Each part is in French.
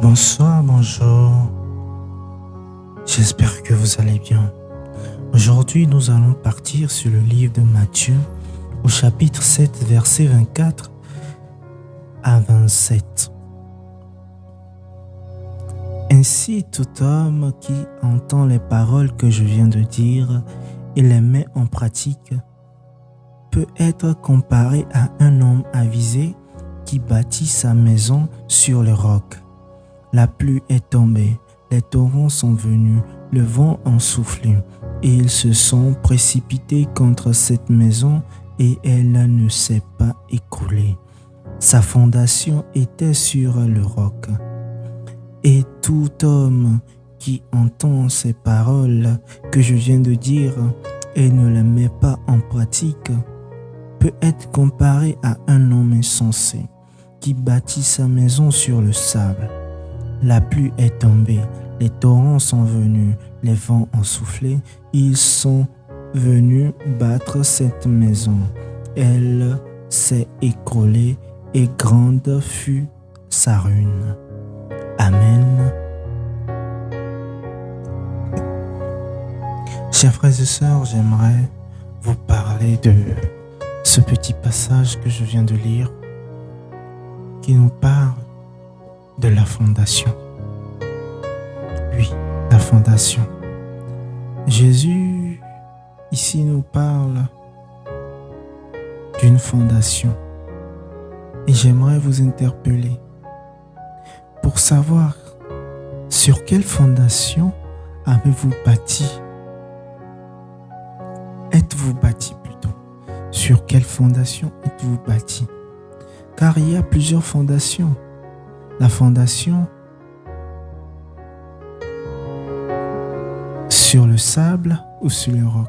Bonsoir, bonjour. J'espère que vous allez bien. Aujourd'hui, nous allons partir sur le livre de Matthieu, au chapitre 7, versets 24 à 27. Ainsi, tout homme qui entend les paroles que je viens de dire et les met en pratique peut être comparé à un homme avisé qui bâtit sa maison sur le roc. La pluie est tombée, les torrents sont venus, le vent a soufflé, et ils se sont précipités contre cette maison et elle ne s'est pas écroulée. Sa fondation était sur le roc. Et tout homme qui entend ces paroles que je viens de dire et ne les met pas en pratique peut être comparé à un homme insensé qui bâtit sa maison sur le sable. La pluie est tombée, les torrents sont venus, les vents ont soufflé, ils sont venus battre cette maison. Elle s'est écroulée et grande fut sa ruine. Amen. Chers frères et sœurs, j'aimerais vous parler de ce petit passage que je viens de lire qui nous parle de la fondation. Oui, la fondation. Jésus, ici, nous parle d'une fondation. Et j'aimerais vous interpeller pour savoir sur quelle fondation avez-vous bâti? Êtes-vous bâti plutôt? Sur quelle fondation êtes-vous bâti? Car il y a plusieurs fondations. La fondation sur le sable ou sur le roc.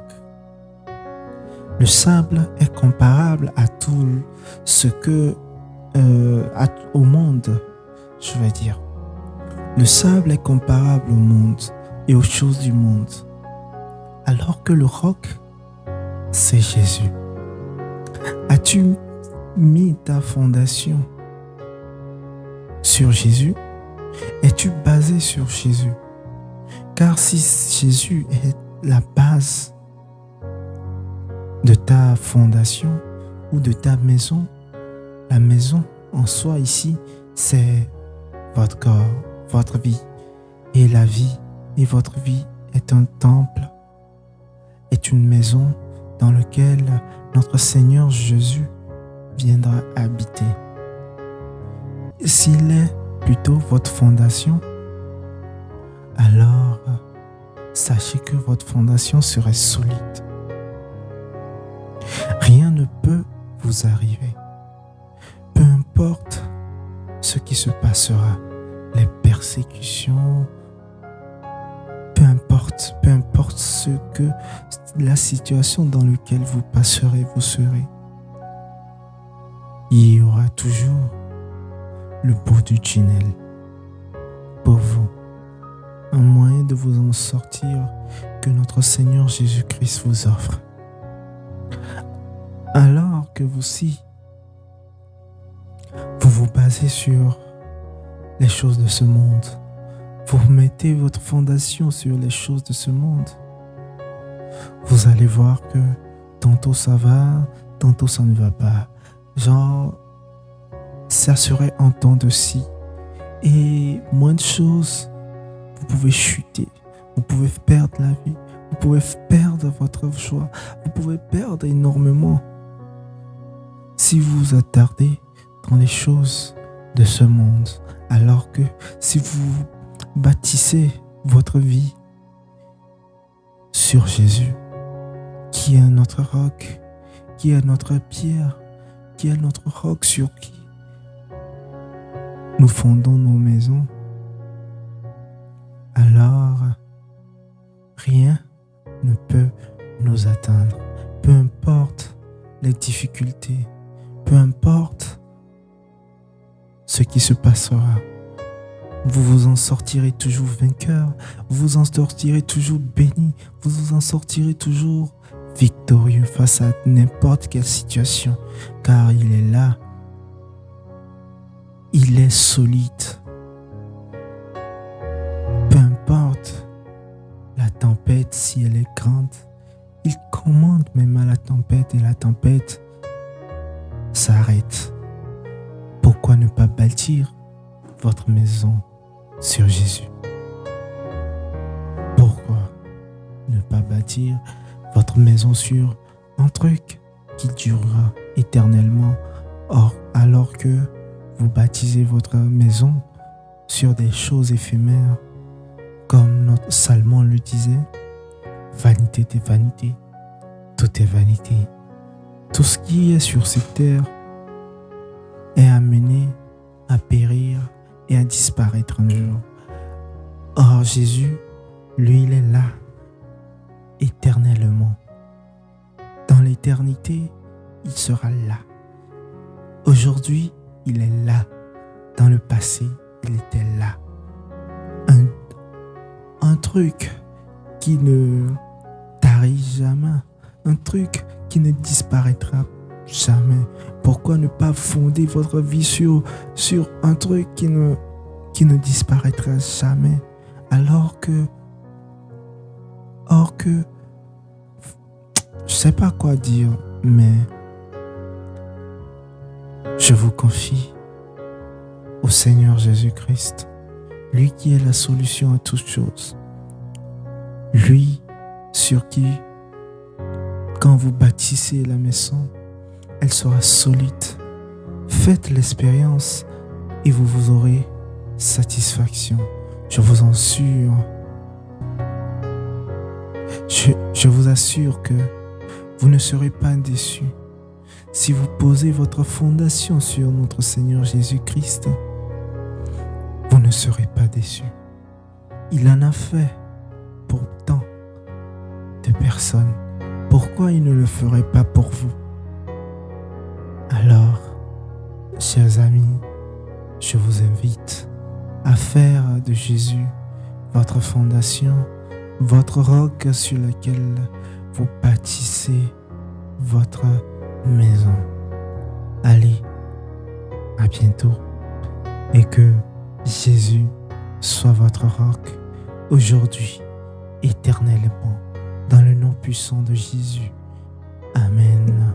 Le sable est comparable à tout ce que au monde, je vais dire. Le sable est comparable au monde et aux choses du monde. Alors que le roc, c'est Jésus. As-tu mis ta fondation sur Jésus? Es-tu basé sur Jésus? Car si Jésus est la base de ta fondation ou de ta maison, la maison en soi ici, c'est votre corps, votre vie. Et la vie et votre vie est un temple, est une maison dans laquelle notre Seigneur Jésus viendra habiter. S'il est plutôt votre fondation, alors sachez que votre fondation serait solide. Rien ne peut vous arriver. Peu importe ce qui se passera, les persécutions, peu importe ce que la situation dans laquelle vous passerez, vous serez. Il y aura toujours le bout du tunnel pour vous. Un moyen de vous en sortir que notre Seigneur Jésus-Christ vous offre. Alors que vous aussi, vous vous basez sur les choses de ce monde. Vous mettez votre fondation sur les choses de ce monde. Vous allez voir que tantôt ça va, tantôt ça ne va pas. Genre, ça serait en temps de ci. Et moins de choses, vous pouvez chuter. Vous pouvez perdre la vie. Vous pouvez perdre votre joie. Vous pouvez perdre énormément. Si vous vous attardez dans les choses de ce monde, alors que si vous bâtissez votre vie sur Jésus, qui est notre roc, qui est notre pierre, qui est notre roc sur qui nous fondons nos maisons, alors rien ne peut nous atteindre. Peu importe les difficultés, peu importe ce qui se passera, vous vous en sortirez toujours vainqueur, vous vous en sortirez toujours béni, vous vous en sortirez toujours victorieux face à n'importe quelle situation, car il est là, il est solide. est grande. Il commande même à la tempête et la tempête s'arrête. Pourquoi ne pas bâtir votre maison sur Jésus? Pourquoi ne pas bâtir votre maison sur un truc qui durera éternellement, alors que vous bâtisez votre maison sur des choses éphémères, comme notre Salmon le disait, vanité des vanités, tout est vanité. Tout ce qui est sur cette terre est amené à périr et à disparaître un jour. Or Jésus, lui, il est là, éternellement. Dans l'éternité, il sera là. Aujourd'hui, il est là. Dans le passé, il était là. Un truc qui ne tarit jamais. Un truc qui ne disparaîtra jamais. Pourquoi ne pas fonder votre vie sur un truc qui ne disparaîtra jamais? Alors que je sais pas quoi dire, mais je vous confie au Seigneur Jésus-Christ, lui qui est la solution à toutes choses, lui sur qui, quand vous bâtissez la maison, elle sera solide. Faites l'expérience et vous aurez satisfaction. Je vous en assure. Je vous assure que vous ne serez pas déçus. Si vous posez votre fondation sur notre Seigneur Jésus-Christ, vous ne serez pas déçus. Il en a fait pour tant de personnes. Pourquoi il ne le ferait pas pour vous? Alors, chers amis, je vous invite à faire de Jésus votre fondation, votre roc sur lequel vous bâtissez votre maison. Allez, à bientôt, et que Jésus soit votre roc aujourd'hui, éternellement, dans le nom puissant de Jésus. Amen.